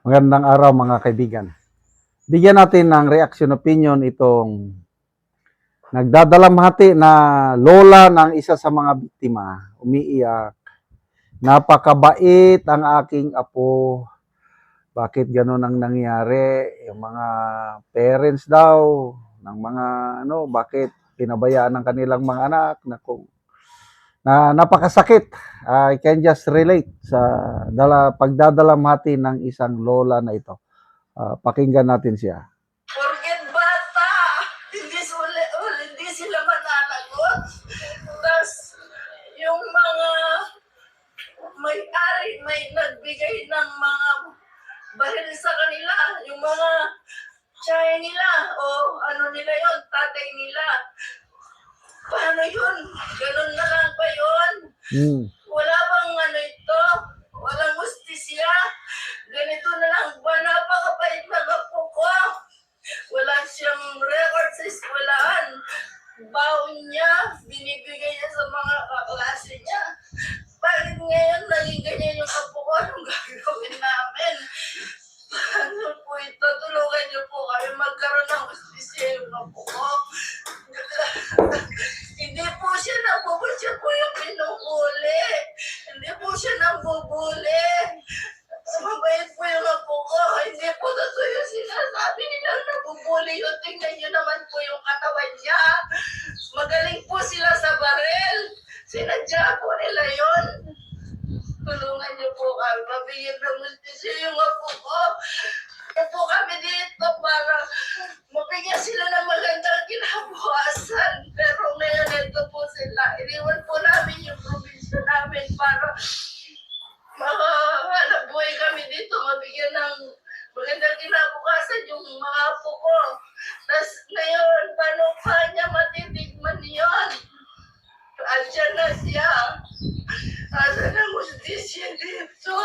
Magandang araw mga kaibigan. Bigyan natin ng reaction opinion itong nagdadalamhati na lola ng isa sa mga biktima. Umiiyak. Napakabait ang aking apo. Bakit ganun ang nangyari? Yung mga parents daw ng mga bakit pinabayaan ng kanilang mga anak na napakasakit. I can just relate sa pagdadalamhati ng isang lola na ito. Pakinggan natin siya. Porket bata, hindi sila mananagot. Tapos, yung mga may-ari, may nagbigay ng mga baril sa kanila, yung mga tsaya nila, o ano nila yon, tatay nila. Paano yun? Ganun na lang ba yun? Wala bang ito? Walang justisya? Ganito na lang ba? Napakabait na apo ko. Wala siyang record sa eskwelahan. Baon niya, binibigay niya sa mga kaklase niya. Bakit ngayon naging ganyan yung apo ko? Anong gagawin namin? Paano po ito? Tulungan niyo po kami magkaroon ng justisya yung apo ko. Hindi po siya nabubuli. Siya po yung pinuhuli. Hindi po siya nabubuli. Mabait po yung apo ko. Hindi po totoo yung sinasabi nila nabubuli yun. Tingnan nyo naman po yung katawan niya. Magaling po sila sa baril. Sinadya po nila yun. Tulungan niyo po kami. Mabigyan ng justisya yung apo ko. Kaya po kami dito para mabigyan sila ng magandang kinabukasan. Pero ngayon ito po sila. Iniwan po namin yung probinsya namin para makahanap buhay kami dito. Mabigyan ng magandang kinabukasan yung mga apo ko. Tapos ngayon, paano pa niya matitigman yun? Andiyan na siya. Asan ang justisya dito?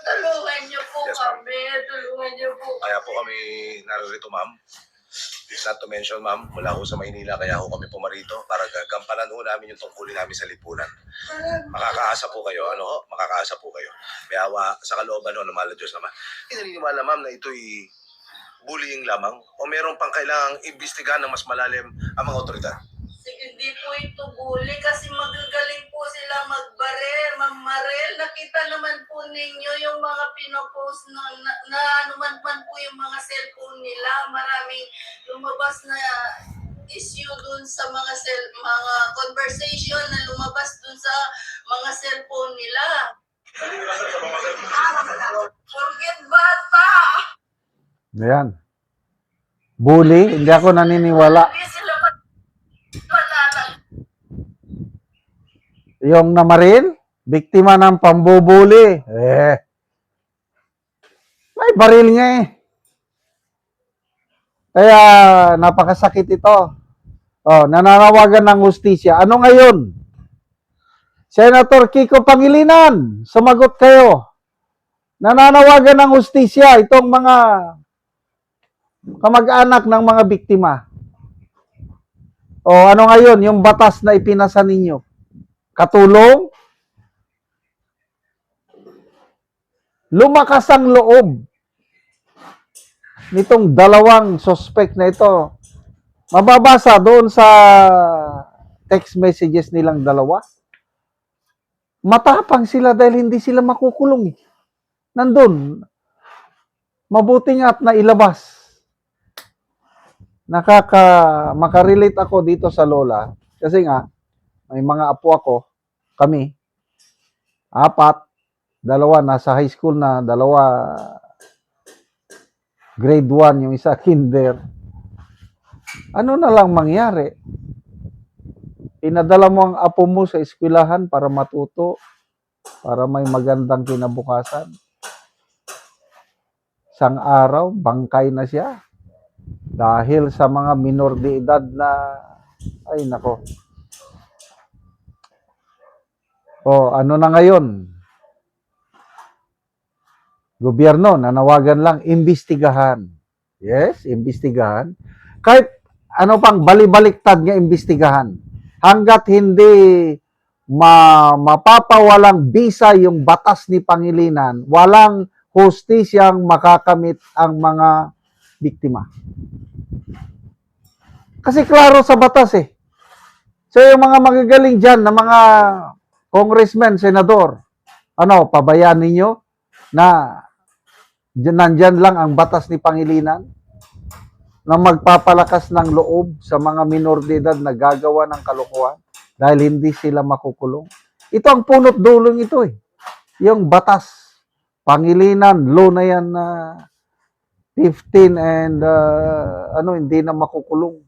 Tulungan niyo po Yes, kami. Tulungan niyo po. Kaya po kami narito, ma'am. Not to mention, ma'am, mula ho sa Maynila, kaya ho kami pumarito para gagampanan ho namin yung tungkulin namin sa lipunan. Makakaasa po kayo, makakaasa po kayo. May awa sa kalooban ho ng mahal na Diyos naman. Naniniwala, ma'am, na ito'y bullying lamang o meron pang kailangang imbestigahan ng mas malalim ang mga otoridad? Hindi po ito bully kasi magagaling po sila magbarel, magmarel. Nakita naman po ninyo yung mga pinopost na anuman man po yung mga cellphone nila. Maraming lumabas na issue dun sa mga conversation na lumabas dun sa mga cellphone nila. Forget bata! Ayan. Bully? Hindi ako naniniwala. Hindi sila mananagot. Yung namaril, biktima ng pambubuli. May baril nga eh. Kaya napakasakit ito. Nananawagan ng hustisya. Ano ngayon? Senator Kiko Pangilinan, sumagot kayo. Nananawagan ng hustisya itong mga kamag-anak ng mga biktima. Ano ngayon yung batas na ipinasa ninyo? Katulong? Lumakas ang loob nitong dalawang suspect na ito. Mababasa doon sa text messages nilang dalawa. Matapang sila dahil hindi sila makukulong. Nandun. Mabuti nga at nailabas. Makarelate ako dito sa lola. Kasi nga, may mga apo ako, kami, 4, 2 nasa high school na, 2 grade 1, yung isa kinder. Ano na lang mangyari? Pinadala mo ang apo mo sa eskwelahan para matuto, para may magandang kinabukasan. Isang araw, bangkay na siya. Dahil sa mga minor de edad na, ay nako. Ano na ngayon? Gobyerno, nanawagan lang, imbestigahan. Yes, imbestigahan. Kahit ano pang balibaliktad nga imbestigahan. Hanggat hindi mapapawalang bisa yung batas ni Pangilinan, walang hustisyang makakamit ang mga biktima. Kasi klaro sa batas eh. So yung mga magagaling dyan na mga congressman, senador, pabayaan ninyo na nandyan lang ang batas ni Pangilinan na magpapalakas ng loob sa mga minor de edad na gagawa ng kalokohan dahil hindi sila makukulong. Ito ang punot dulong ito eh. Yung batas, Pangilinan, law na yan na 15 and hindi na makukulong.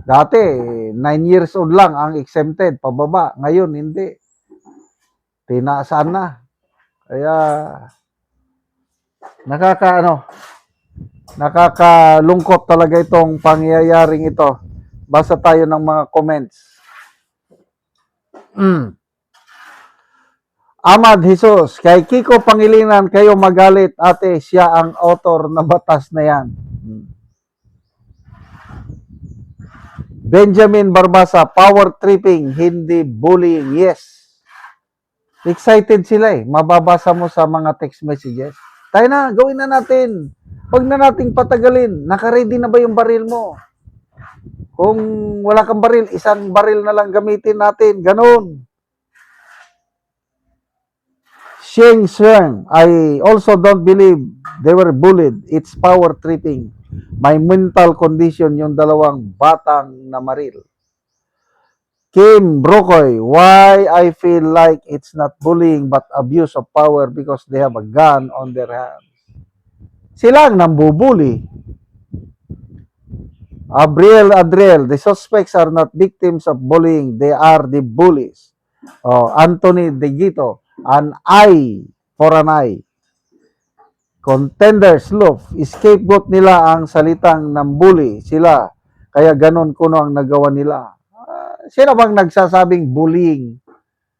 Dati, 9 years old lang ang exempted, pababa. Ngayon, hindi. Tinaasan na. Kaya, nakakalungkot talaga itong pangyayaring ito. Basa tayo ng mga comments. Amad Jesus, kay Kiko Pangilinan, kayo magalit, ate, siya ang author na batas na yan. Benjamin Barbasa, power tripping, hindi bullying. Yes. Excited sila eh. Mababasa mo sa mga text messages. Tayo na, gawin na natin. Huwag na nating patagalin. Naka-ready na ba yung baril mo? Kung wala kang baril, isang baril na lang gamitin natin. Ganun. Sheng Sheng, I also don't believe they were bullied. It's power tripping. May mental condition yung dalawang batang namaril. Kim Brokoy, why I feel like it's not bullying but abuse of power because they have a gun on their hands. Sila ang nambubuli. Adriel, the suspects are not victims of bullying. They are the bullies. Anthony Degito, an eye for an eye. Contenders, loof, scapegoat nila ang salitang nambuli sila. Kaya ganon kuno ang nagawa nila. Sino bang nagsasabing bullying?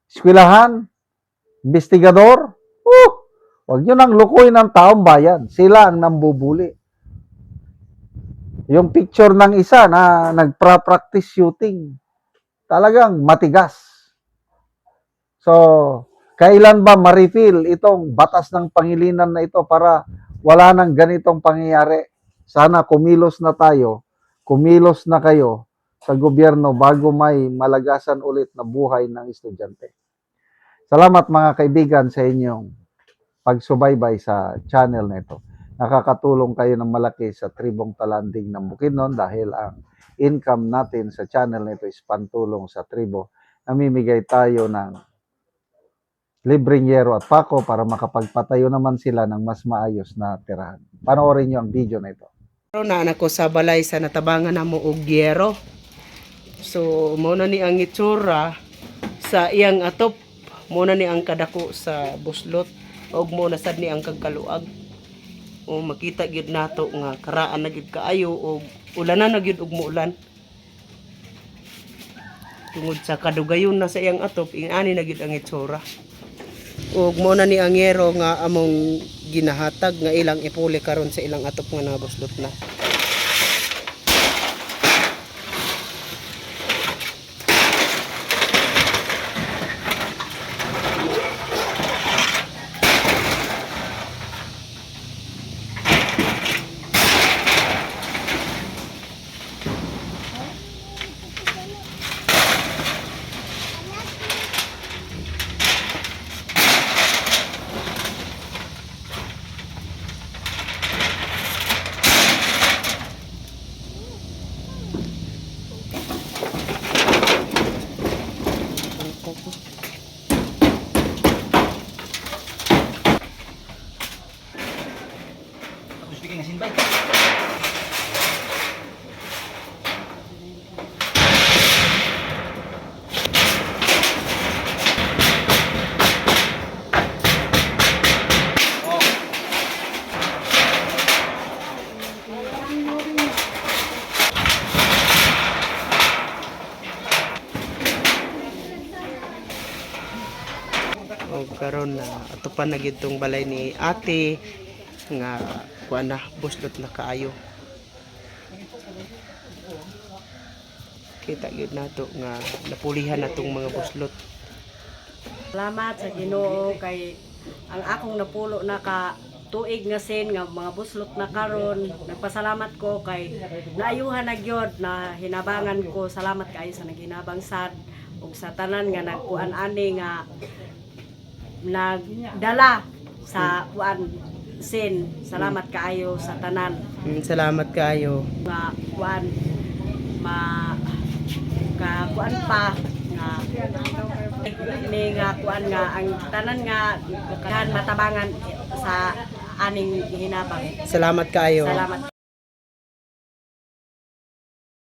Eskwelahan? Investigador? Huwag nyo nang lukuin ng taong bayan. Sila ang nambubuli. Yung picture ng isa na nagpa-practice shooting, talagang matigas. So, kailan ba ma-refill itong batas ng Pangilinan na ito para wala nang ganitong pangyayari? Sana kumilos na tayo, kumilos na kayo sa gobyerno bago may malagasan ulit na buhay ng estudyante. Salamat mga kaibigan sa inyong pagsubaybay sa channel na ito. Nakakatulong kayo ng malaki sa tribong talanding ng Bukidnon dahil ang income natin sa channel na ito is pantulong sa tribo. Namimigay tayo ng libreng yero at pako para makapagpatayo naman sila ng mas maayos na tirahan. Panoorin nyo ang video na ito. Na anak ko sa balay sa natabangan na mo og yero. So muna ni ang itsura sa iyang atop, muna ni ang kadako sa buslot og muna sad ni ang kagkaluag. O makita gyud nato nga karaan na gyud kaayo og ulanan na gyud og muulan. Tungod sa kadugayon na sa iyang atop, ingani na gyud ang itsura. Ug mo na ni ang yero nga among ginahatag nga ilang ipuli karon sa ilang atop nga nabuslot na. O karon na atupan na gyud tong balay ni ate nga kuan na buslot na kaayo. Kita gyud nato nga napulihan na tong mga buslot. Salamat sa Ginoo kay ang akong napulo na ka tuig nga sin nga mga buslot na karon. Nagpasalamat ko kay naayuhan na gyud na hinabangan ko. Salamat kaayo sa naghinabang sad ug sa tanan nga nagkuan ani nga nagdala sa kuan sin. Salamat kaayo sa tanan Salamat kayo. nga kuan kuan pa nga ni nga kuan nga ang tanan nga kan matabangan sa aning hinabang. Salamat kayo. Salamat.